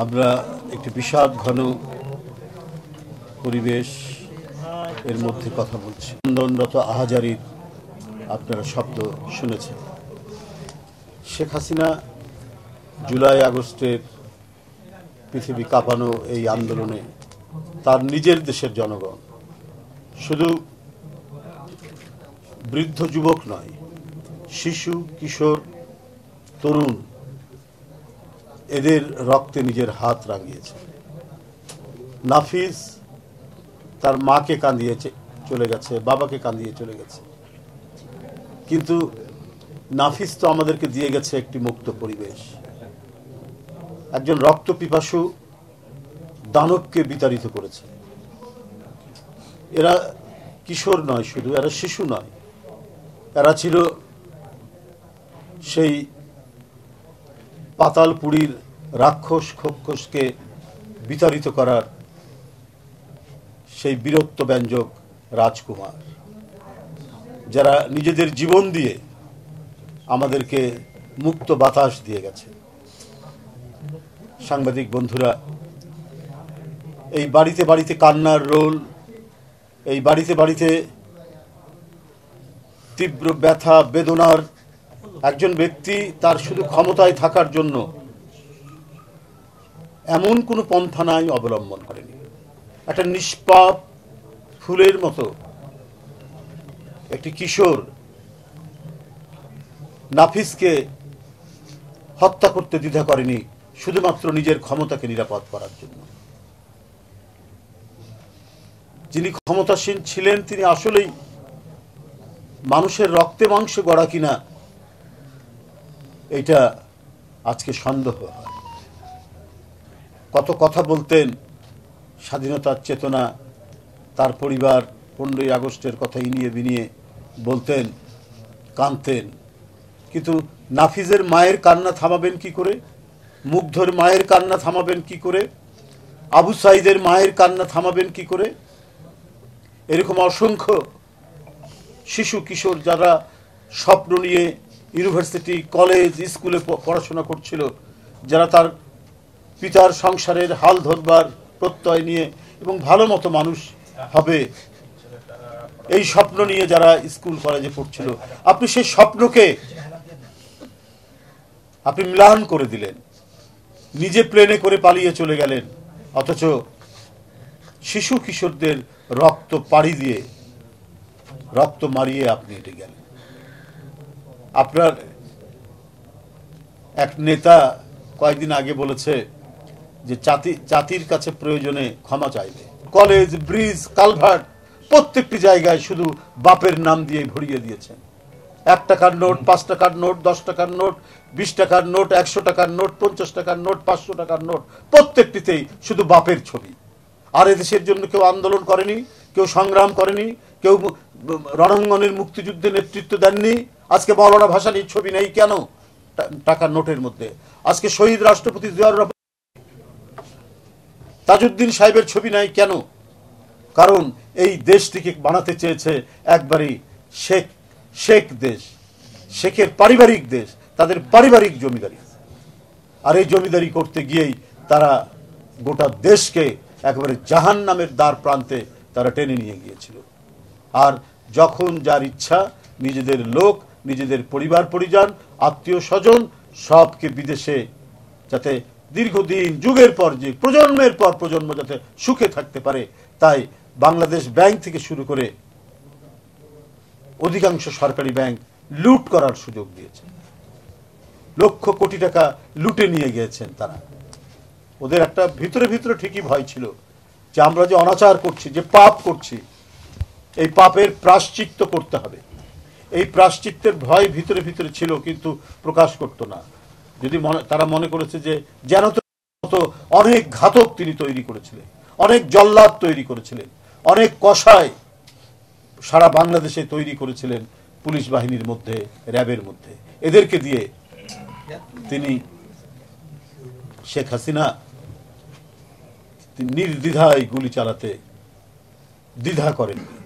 আমরা একটি বিষাদ ঘন পরিবেশ এর মধ্যে কথা বলছি। আন্দোলনরত আহাজারির আপনারা শব্দ শুনেছেন। শেখ হাসিনা জুলাই আগস্টের পৃথিবী কাঁপানো এই আন্দোলনে তার নিজের দেশের জনগণ, শুধু বৃদ্ধ যুবক নয়, শিশু, কিশোর, তরুণ, এদের রক্তে নিজের হাত রাঙিয়েছে। নাফিস তার মাকে কাঁদিয়ে চলে গেছে, বাবাকে কাঁদিয়ে চলে গেছে, কিন্তু নাফিস তো আমাদেরকে দিয়ে গেছে একটি মুক্ত পরিবেশ। একজন রক্ত পিপাসু দানবকে বিতাড়িত করেছে। এরা কিশোর নয়, শুধু এরা শিশু নয়, এরা ছিল সেই পাতালপুরীর রাক্ষস খোক্ষসকে বিতাড়িত করার সেই বীরত্ব ব্যঞ্জক রাজকুমার, যারা নিজেদের জীবন দিয়ে আমাদেরকে মুক্ত বাতাস দিয়ে গেছে। সাংবাদিক বন্ধুরা, এই বাড়িতে বাড়িতে কান্নার রোল, এই বাড়িতে বাড়িতে তীব্র ব্যথা বেদনার একজন ব্যক্তি তার শুধু ক্ষমতায় থাকার জন্য এমন কোনো পন্থা নাই অবলম্বন করেনি। একটা নিষ্পাপ ফুলের মতো একটি কিশোর নাফিসকে হত্যা করতে দ্বিধা করেনি, শুধুমাত্র নিজের ক্ষমতাকে নিরাপদ করার জন্য। যিনি ক্ষমতাসীন ছিলেন তিনি আসলেই মানুষের রক্তে মাংসে গড়া কিনা এটা আজকে সন্দেহ হয়। কত কথা বলতেন স্বাধীনতার চেতনা, তার পরিবার 15ই আগস্টের কথা ইনিয়ে বিনিয়ে বলতেন, কাঁদতেন, কিন্তু নাফিজের মায়ের কান্না থামাবেন কি করে? মুগ্ধর মায়ের কান্না থামাবেন কি করে? আবু সাইদের মায়ের কান্না থামাবেন কি করে? এরকম অসংখ্য শিশু কিশোর যারা স্বপ্ন নিয়ে ইউনিভার্সিটি, কলেজ, স্কুলে পড়াশোনা করছিল, যারা তার পিতার সংসারের হাল ধরবার প্রত্যয় নিয়ে এবং ভালো মতো মানুষ হবে এই স্বপ্ন নিয়ে যারা স্কুল কলেজে পড়ছিল, আপনি সেই স্বপ্নকে আপনি ম্লান করে দিলেন, নিজে প্লেনে করে পালিয়ে চলে গেলেন, অথচ শিশু কিশোরদের রক্ত পাড়ি দিয়ে, রক্ত মারিয়ে আপনি হেঁটে গেলেন। আপনার এক নেতা কয়েকদিন আগে বলেছে যে জাতির কাছে প্রয়োজনে ক্ষমা চাইবে। কলেজ, ব্রিজ, কালভার্ট প্রত্যেকটি জায়গায় শুধু বাপের নাম দিয়ে ভরিয়ে দিয়েছেন। 1 টাকার নোট, 5 টাকার নোট, 10 টাকার নোট, 20 টাকার নোট, 100 টাকার নোট, 50 টাকার নোট, 500 টাকার নোট, প্রত্যেকটিতেই শুধু বাপের ছবি। আর এদেশের জন্য কেউ আন্দোলন করেনি, কেউ সংগ্রাম করেনি, কেউ রণাঙ্গনের মুক্তিযুদ্ধে নেতৃত্ব দেননি। আজকে মওলানা ভাসানীর ছবি নেই কেন টাকার নোটের মধ্যে? আজকে শহীদ রাষ্ট্রপতি জিয়াউর রহমান, তাজউদ্দিন সাহেবের ছবি নাই কেন? কারণ এই দেশটিকে বানাতে চেয়েছে একবারই শেখ দেশ, শেখের পারিবারিক দেশ, তাদের পারিবারিক জমিদারি। আর এই জমিদারি করতে গিয়েই তারা গোটা দেশকে একেবারে জাহান্নামের দ্বার প্রান্তে তারা টেনে নিয়ে গিয়েছিল। আর যখন যার ইচ্ছা নিজেদের লোক, নিজেদের পরিবার পরিজন, আত্মীয় স্বজন সবকে বিদেশে, যাতে দীর্ঘদিন যুগের পর যে প্রজন্মের পর প্রজন্ম যাতে সুখে থাকতে পারে, তাই বাংলাদেশ ব্যাংক থেকে শুরু করে অধিকাংশ সরকারি ব্যাংক লুট করার সুযোগ দিয়েছে। লক্ষ কোটি টাকা লুটে নিয়ে গিয়েছেন তারা। ওদের একটা ভিতরে ভিতরে ঠিকই ভয় ছিল যে আমরা যে অনাচার করছি, যে পাপ করছি, এই পাপের প্রায়শ্চিত্ত করতে হবে। এই প্রায়শ্চিত্তের ভয় ভিতরে ভিতরে ছিল, কিন্তু প্রকাশ করত না। যদি তারা মনে করেছে যে যেন তো অনেক ঘাতক তিনি তৈরি করেছিলেন, অনেক জল্লাদ তৈরি করেছিলেন, অনেক কসাই সারা বাংলাদেশে তৈরি করেছিলেন পুলিশ বাহিনীর মধ্যে, র্যাবের মধ্যে, এদেরকে দিয়ে তিনি শেখ হাসিনা নির্দ্বিধায় গুলি চালাতে দ্বিধা করেননি।